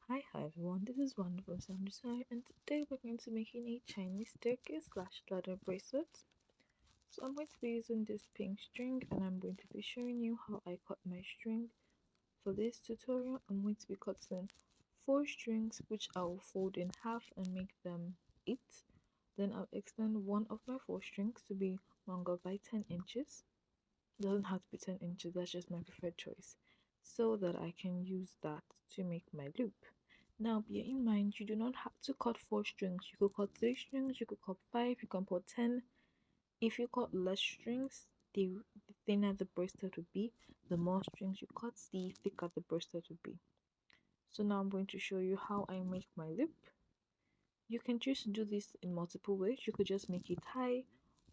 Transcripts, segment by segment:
Hi everyone, this is Wonderful Sound Design, and today we're going to be making a Chinese staircase slash ladder bracelet. So I'm going to be using this pink string and I'm going to be showing you how I cut my string. For this tutorial, I'm going to be cutting 4 strings which I will fold in half and make them 8. Then I'll extend one of my 4 strings to be longer by 10 inches. It doesn't have to be 10 inches, that's just my preferred choice, so that I can use that to make my loop. Now bear in mind you do not have to cut 4 strings. You could cut 3 strings, you could cut 5, you can cut 10. If you cut less strings, the thinner the bracelet will be. The more strings you cut, the thicker the bracelet will be. So now I'm going to show you how I make my loop. You can choose to do this in multiple ways. You could just make it high,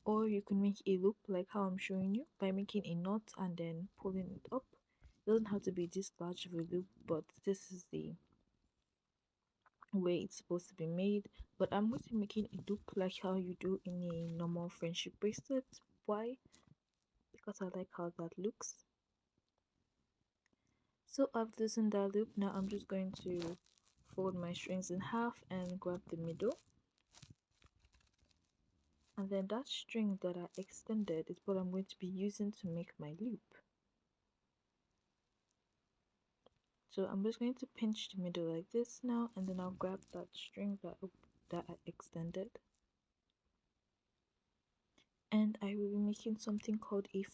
or you can make a loop like how I'm showing you by making a knot and then pulling it up. It doesn't have to be this large of a loop, but this is the way it's supposed to be made. But I'm going to be making a loop like how you do in a normal friendship bracelet. Why? Because I like how that looks. So after using that loop, now I'm just going to fold my strings in half and grab the middle, and then that string that I extended is what I'm going to be using to make my loop. So I'm just going to pinch the middle like this now, and then I'll grab that string that I extended, and I will be making something called a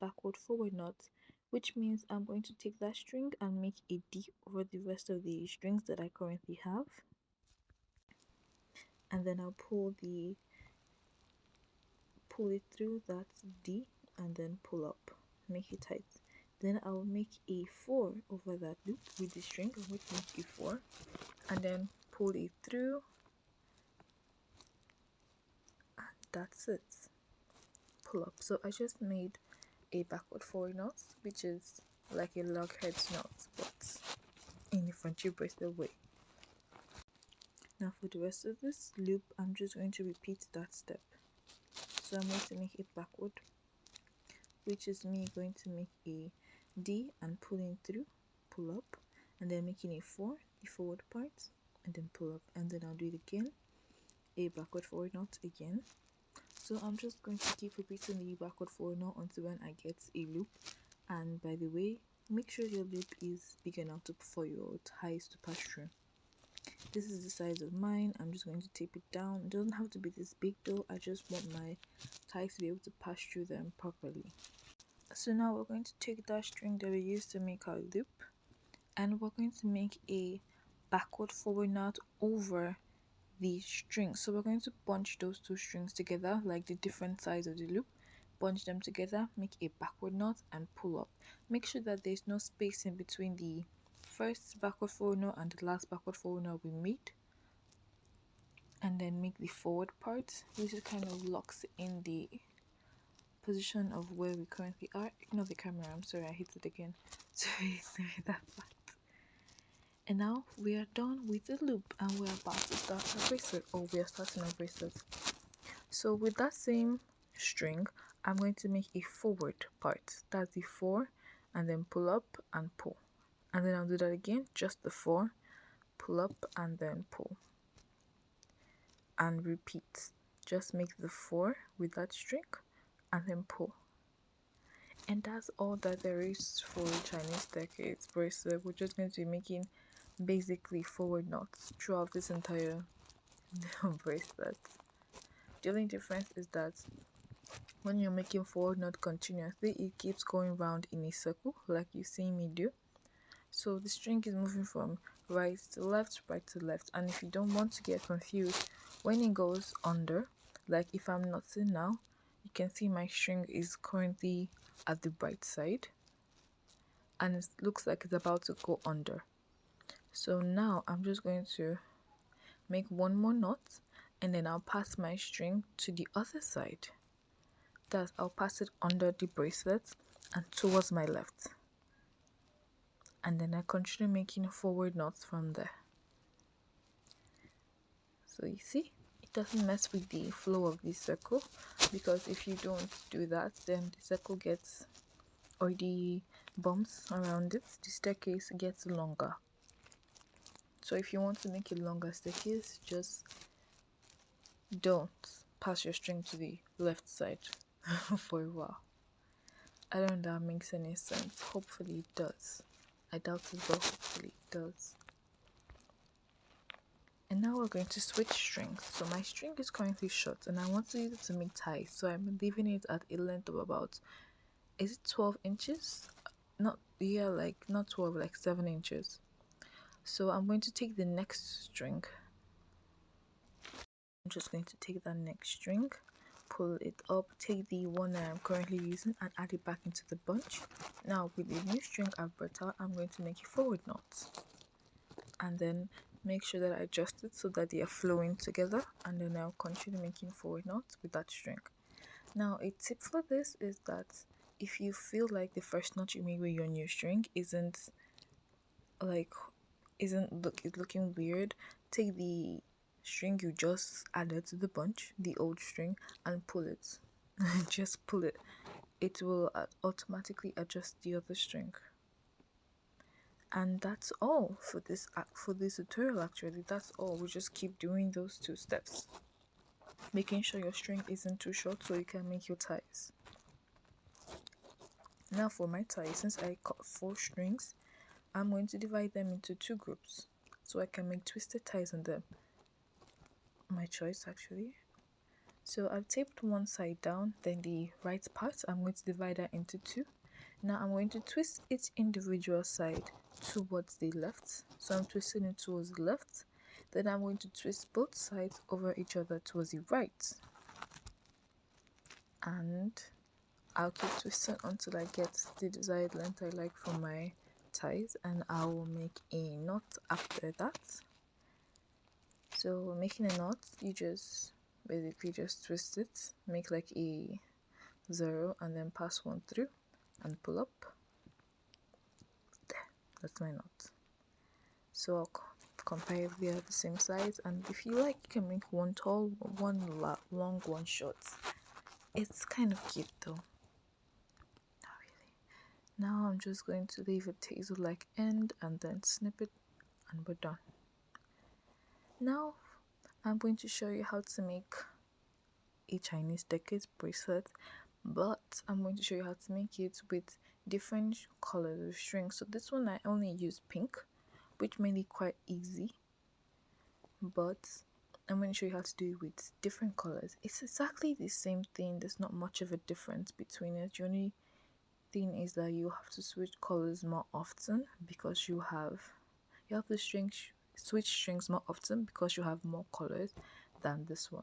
backward forward knot, which means I'm going to take that string and make a D over the rest of the strings that I currently have, and then I'll pull it through that D and then pull up, make it tight. Then I'll make a 4 over that loop with the string. I'm going to make a 4 and then pull it through, and that's it. Pull up. So I just made a backward forward knot, which is like a loghead knot, but in a friendship bracelet way. Now for the rest of this loop, I'm just going to repeat that step. So I'm going to make it backward, which is me going to make a D and pulling through, pull up, and then making a 4, the forward part, and then pull up, and then I'll do it again, a backward forward knot again. So I'm just going to keep repeating the backward forward knot until when I get a loop. And by the way, make sure your loop is big enough for your ties to pass through. This is the size of mine. I'm just going to tape it down. It doesn't have to be this big though. I just want my ties to be able to pass through them properly. So now we're going to take that string that we used to make our loop, and we're going to make a backward forward knot over the string. So we're going to bunch those 2 strings together, like the different sides of the loop, bunch them together, make a backward knot and pull up. Make sure that there's no space in between the first backward forward knot and the last backward forward knot we made, and then make the forward part, which kind of locks in the position of where we currently are. Ignore the camera, I'm sorry, I hit it again. Sorry that part. And now we are done with the loop and we're about to start our bracelet, or we are starting our bracelet. So with that same string, I'm going to make a forward part. That's the 4, and then pull up and pull. And then I'll do that again, just the 4, pull up and then pull. And repeat. Just make the 4 with that string and then pull. And that's all that there is for Chinese staircase bracelet. We're just going to be making basically forward knots throughout this entire bracelet. The only difference is that when you're making forward knot continuously, it keeps going round in a circle like you see me do. So the string is moving from right to left, and if you don't want to get confused, when it goes under, like if I'm knotting now, you can see my string is currently at the right side and it looks like it's about to go under. So now I'm just going to make one more knot, and then I'll pass my string to the other side. Thus I'll pass it under the bracelet and towards my left, and then I continue making forward knots from there. So you see, it doesn't mess with the flow of the circle, because if you don't do that, then the circle gets, or the bumps around it, the staircase gets longer. So if you want to make a longer staircase, just don't pass your string to the left side for a while. I don't know if that makes any sense. Hopefully it does. I doubt it, but hopefully it does. And now we're going to switch strings. So my string is currently short and I want to use it to make ties. So I'm leaving it at a length of about, is it 12 inches? Not, yeah, like not 12, like 7 inches. So I'm going to take the next string. I'm just going to take that next string, pull it up, take the one that I'm currently using and add it back into the bunch. Now with the new string I've brought out, I'm going to make a forward knot. And then make sure that I adjust it so that they are flowing together, and then I'll continue making forward knots with that string. Now a tip for this is that if you feel like the first knot you made with your new string isn't looking weird, take the string you just added to the bunch, the old string, and pull it. Just pull it. It will automatically adjust the other string. And that's all for this tutorial. Actually, that's all. We just keep doing those 2 steps, making sure your string isn't too short so you can make your ties. Now for my ties, since I cut 4 strings, I'm going to divide them into 2 groups so I can make twisted ties on them. My choice actually. So I've taped one side down, then the right part I'm going to divide that into 2. Now I'm going to twist each individual side towards the left. So I'm twisting it towards the left. Then I'm going to twist both sides over each other towards the right. And I'll keep twisting until I get the desired length I like for my ties, and I will make a knot after that. So making a knot, you just basically just twist it, make like a 0 and then pass one through and pull up. There, that's my knot. So I'll compare if they are the same size, and if you like you can make one tall, one long, one short. It's kind of cute though. Not really. Now I'm just going to leave a tassel like end and then snip it, and we're done. Now I'm going to show you how to make a Chinese decade bracelet, but I'm going to show you how to make it with different colors of string. So this one I only use pink, which made it quite easy, but I'm going to show you how to do it with different colors. It's exactly the same thing. There's not much of a difference between it. The only thing is that you have to switch colors more often because you have to switch strings more often because you have more colors than this one.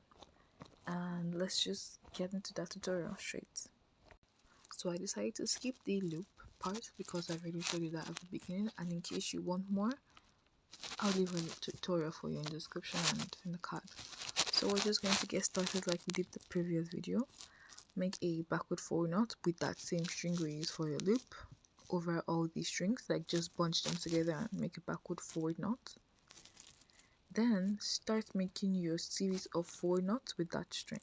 And let's just get into that tutorial straight. So I decided to skip the loop part because I've already showed you that at the beginning, and in case you want more, I'll leave a tutorial for you in the description and in the card. So we're just going to get started like we did the previous video. Make a backward forward knot with that same string we used for your loop over all these strings, like just bunch them together and make a backward forward knot. Then start making your series of forward knots with that string.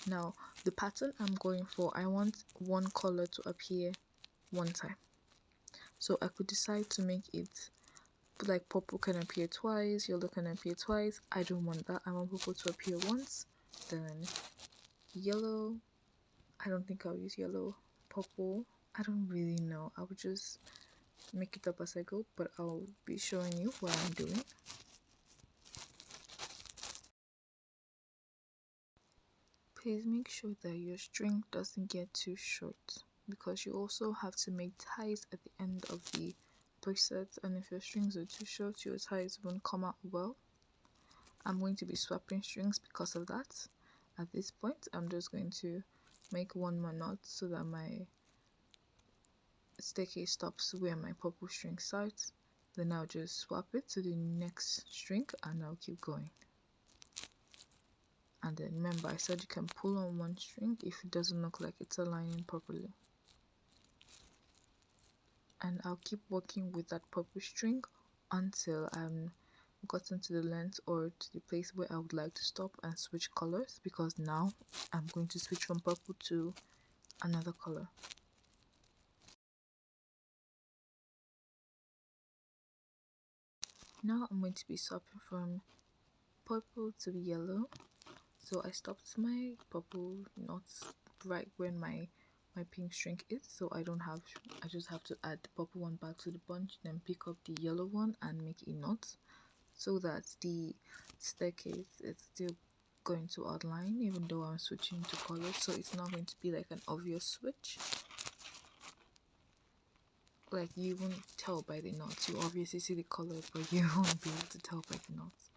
Now the pattern I'm going for, I want one color to appear one time. So I could decide to make it like purple can appear twice, yellow can appear twice. I don't want that. I want purple to appear once, then yellow. I don't think I'll use yellow. Purple, I don't really know. I would just make it up as I go, but I'll be showing you what I'm doing. Please make sure that your string doesn't get too short, because you also have to make ties at the end of the bracelet, and if your strings are too short, your ties won't come out well. I'm going to be swapping strings because of that. At this point, I'm just going to make one more knot so that my staircase stops where my purple string starts. Then I'll just swap it to the next string and I'll keep going. And then remember, I said you can pull on one string if it doesn't look like it's aligning properly. And I'll keep working with that purple string until I'm gotten to the length or to the place where I would like to stop and switch colors, because now I'm going to switch from purple to another color. Now I'm going to be swapping from purple to yellow. So I stopped my purple knots right when my pink string is, so I just have to add the purple one back to the bunch, then pick up the yellow one and make a knot, so that the staircase is still going to outline even though I'm switching to colors, so it's not going to be like an obvious switch. Like, you won't tell by the knots. You obviously see the colors, but you won't be able to tell by the knots.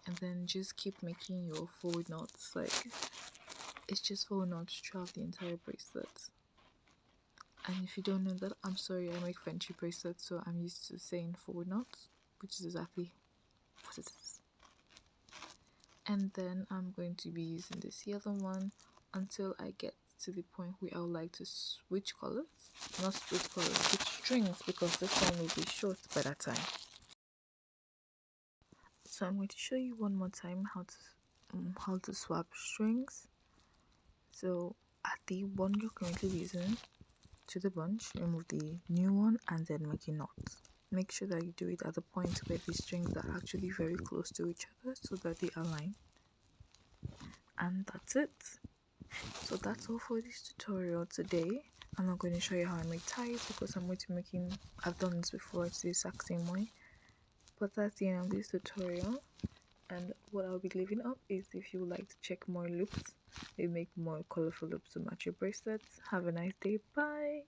And then just keep making your forward knots. Like, it's just forward knots throughout the entire bracelet. And if you don't know that, I'm sorry, I make Frenchy bracelets, so I'm used to saying forward knots, which is exactly what it is. And then I'm going to be using this yellow one until I get to the point where I would like to switch colors. Not switch colors, switch strings, because this one will be short by that time. So I'm going to show you one more time how to swap strings. So at the one you're currently using to the bunch, remove the new one and then make a knot. Make sure that you do it at the point where the strings are actually very close to each other so that they align. And that's it. So that's all for this tutorial today. I'm not going to show you how I make ties because I'm going to be I've done this before, it's the exact same way. But that's the end of this tutorial. And what I'll be leaving up is, if you would like to check more loops, they make more colorful loops to match your bracelets. Have a nice day. Bye.